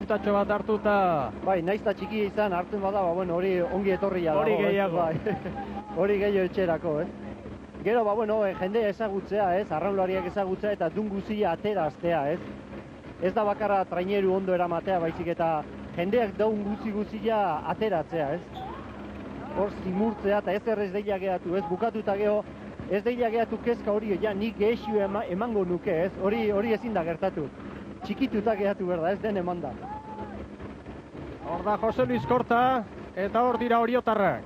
Tatxo bat hartuta. Bai, naiz eta txikia izan hartzen bada, bueno, hori ongi etorria dago. Hori gehiago. Hori gehiago etxerako, Gero, jende ezagutzea, arraunlariak ezagutzea eta dun guzia ateraztea, Ez da bakarra traineru ondo eramatea, baizik eta jendeak daun guzia ateratzea, Hor zimurtzea eta ez errez deila gehatu, Bukatuta geho, ez deila gehatu kezka hori, nik gehiu emango nuke, Hori ezin da gertatu. Txikituta gehatu berda, ez den eman da. Hor da Jose Luis Korta, eta hor dira oriotarrak.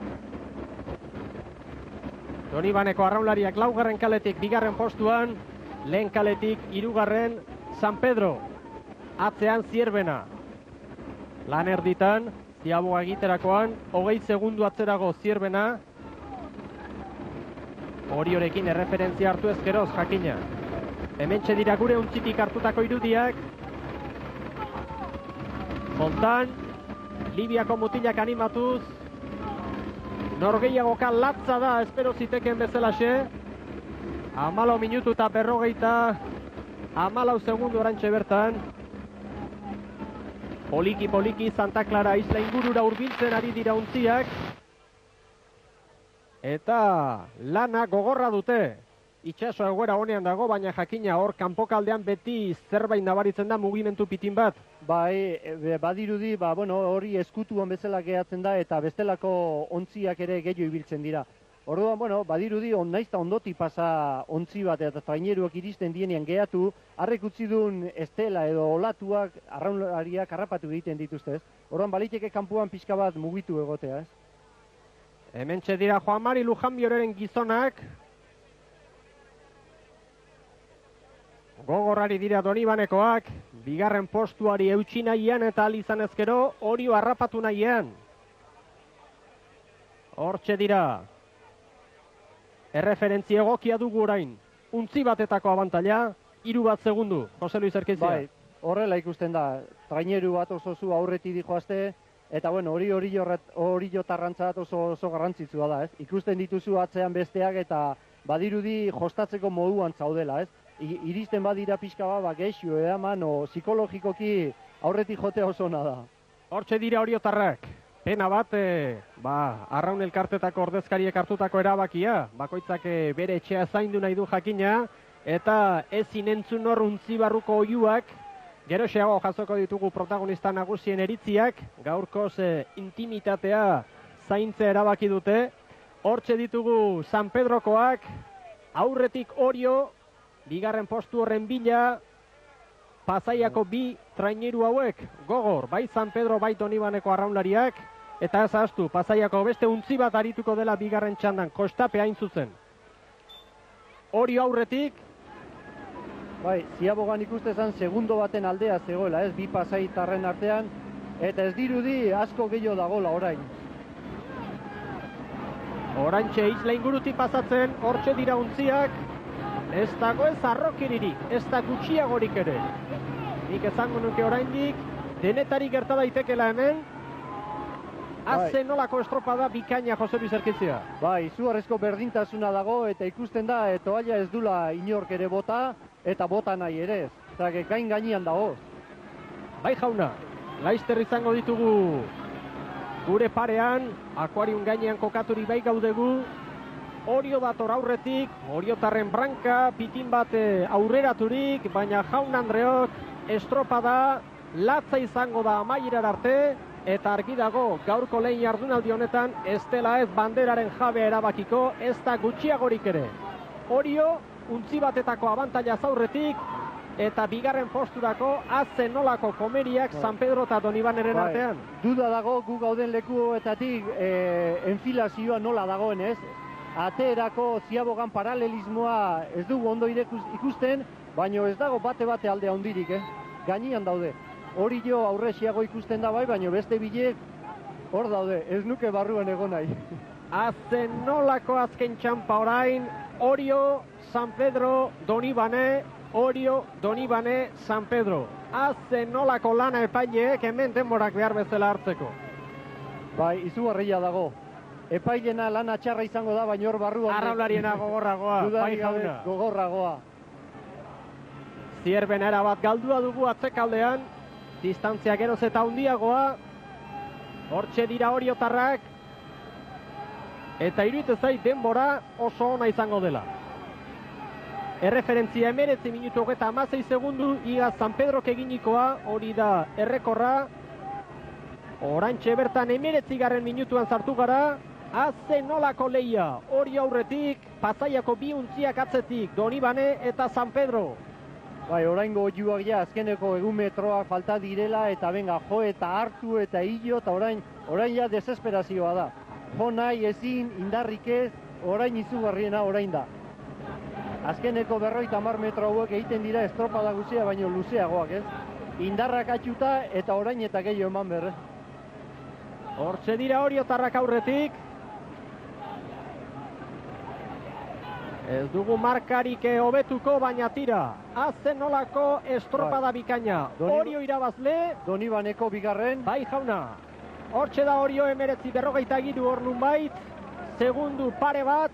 Donibaneko arraunlariak laugarren kaletik bigarren postuan, lehen kaletik hirugarren San Pedro. Atzean Zierbena. Lan erditan, Ziaboga egiterakoan, 20 segundu atzerago Zierbena. Oriorekin erreferentzia hartu ezkeroz jakina. Hementxe dira gure untzitik hartutako irudiak. Fontan, Libiako mutilak animatuz. Norgehiagoka latza da, espero ziteken bezalaxe. 14 minutu eta 14 segundu orantxe bertan. Poliki Santa Clara isla ingurura hurbiltzen ari dira untziak. Eta lana gogorra dute. Itxaso egoera honean dago, baina jakina hor kanpokaldean beti zerbait nabaritzen da mugimendu pitin bat. Bai, badirudi, hori eskutuan bezala gehatzen da eta bestelako ontziak ere gehiago ibiltzen dira. Orduan, badirudi naizta ondoti pasa ontzi bat eta traineruak iristen dienean gehatu, harrek utzi duen estela edo olatuak arraunlariak harrapatu egiten dituzte, Orduan, baliteke kanpuan pixka bat mugitu egotea, Hementxe dira Juan Mari Lujanbioren gizonak. Gogorrari dira Donibanekoak, bigarren postuari eutsi nahian eta alizan ezkero, Orio harrapatu nahian. Hortxe dira. Erreferentzia egokia dugu orain. Untzi batetako abantaila, 3 bat segundu, Jose Luis Erkizia. Bai, horrela ikusten da, traineru bat oso zu aurreti dijoazte, eta hori jotarrantzat oso garrantzitsua da, Ikusten dituzu atzean besteak eta badirudi jostatzeko moduan zaudela, Iristen badira pixka bat, geixu, eman, psikologikoki aurretik jotea oso ona da. Hortxe dira oriotarrak. Pena bat, arraun elkartetako ordezkariek hartutako erabakia. Bakoitzak bere etxea zaindu nahi du jakina. Eta ezin entzun hor untzi barruko oiuak. Geroxeago jasoko ditugu protagonista nagusien eritziak. Gaurkoz intimitatea zaintzea erabaki dute. Hortxe ditugu San Pedrokoak. Aurretik Orio. Bigarren postu horren bila, Pasaiako 2 traineru hauek, gogor, bai San Pedro, bai Donibaneko arraunlariak, eta ez ahaztu, Pasaiako beste untzi bat arituko dela bigarren txandan, Kostape hain zuzen. Orio aurretik. Bai, Ziabogan ikustezan segundo baten aldea zegoela, 2 pasaitarren artean, eta ez dirudi asko gehiago dagola orain. Orantxe isla ingurutik pasatzen, hortxe dira untziak. Ez dago ez arrokiririk, ez da gutxiagorik ere. Nik ezango nuke oraindik, denetari gerta daitekela hemen. Aze nolako estropada bikaina Jose Luis Erkizia. Bai, izugarrizko berdintasuna dago eta ikusten da, toalla ez dula inork ere bota, eta bota nahi ere ez. Zage, gain gainean dago. Bai jauna, laizter izango ditugu gure parean, akuarium gainean kokaturi bai gaudegu. Orio dator aurretik, oriotarren branka, pitin bat aurreraturik, baina jaun Andreok estropada latza izango da amaierar arte, eta argi dago gaurko lehen jardunaldi honetan ez dela ez banderaren jabe erabakiko, ez da gutxiagorik ere. Orio, untzi batetako abantaila aurretik, eta bigarren posturako aze nolako komeriak San Pedro eta Donibaneren artean. Duda dago gu gauden lekuetatik enfilazioa nola dagoen, ez? Aterako Ziabogan paralelismoa ez dugu ondo ikusten, baina ez dago bate aldea hondirik, Gainean daude. Orio aurresiago ikusten da bai, baina beste bilek hor daude, ez nuke barruan egon nahi. Aze nolako azken txampa orain, Orio, San Pedro, Donibane, Orio, Donibane, San Pedro. Aze nolako lana epaileek hemen denborak behar bezala hartzeko. Bai, izugarria dago. Epailena lana txarra izango da, baina hor barruan... Arraunlariena gogorragoa, bai jauna. Gogorragoa. Zierbena erabat galdua dugu atzekaldean. Distantzia geroz eta handiagoa. Hortxe dira oriotarrak. Eta iruditzen zait denbora oso ona izango dela. Erreferentzia 19 minutu eta 16 segundu iga San Pedrok eginikoa, hori da errekorra. Oraintxe bertan 19 minutuan sartu gara. Aze nolako leia, hori aurretik, Pasaiako bi untziak atzetik, Donibane eta San Pedro. Bai, oraingo oiuak ja, azkeneko egun metroak falta direla, eta benga, jo eta hartu eta hilo, eta orain ja desesperazioa da. Jo nahi ezin, indarrik ez, orain izugarriena orain da. Azkeneko 50 metro hauek egiten dira estropada guzia, baino luzeagoak ez. Indarrak atxuta eta orain eta gehiago eman berre. Hortxe dira oriotarrak aurretik. Ez dugu markarik hobetuko, baina tira. Azen nolako estropada bikaina. Orio irabazle. Donibaneko bigarren. Bai jauna. Hortxe da Orio 19:43 hor nunbait. Segundu pare bat.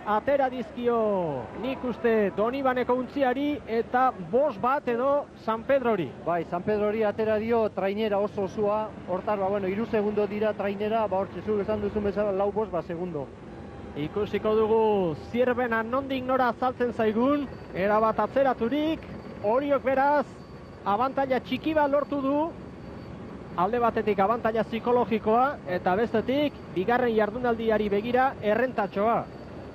Atera dizkio nik uste Donibaneko untziari eta 5 bat edo San Pedrori. Bai, San Pedrori atera dio trainera oso osua. Hortar, 3 segundo dira trainera, hortxe zuk esan duzun bezala 4-5 segundo. Ikusiko dugu Zirbena nondik nora azaltzen zaigun, erabat atzeraturik, Oriok beraz, abantaila txiki bat lortu du, alde batetik abantaila psikologikoa, eta bestetik, bigarren jardunaldiari begira, errentatxoa.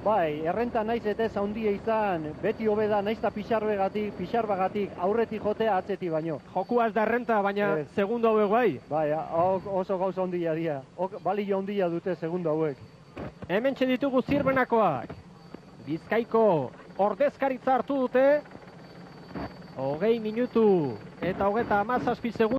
Bai, errenta naiz eta ez handia izan, beti hobeda naizta pixarbagatik aurretik jotea atzetik baino. Jokua ez da errenta, baina segundo hauek bai. Bai, oso gauza handia dira, balio handia dute segundo hauek. Hemen ditugu Zirbenakoak. Bizkaiko ordezkaritza hartu dute. 20 minutu eta 37 segundu.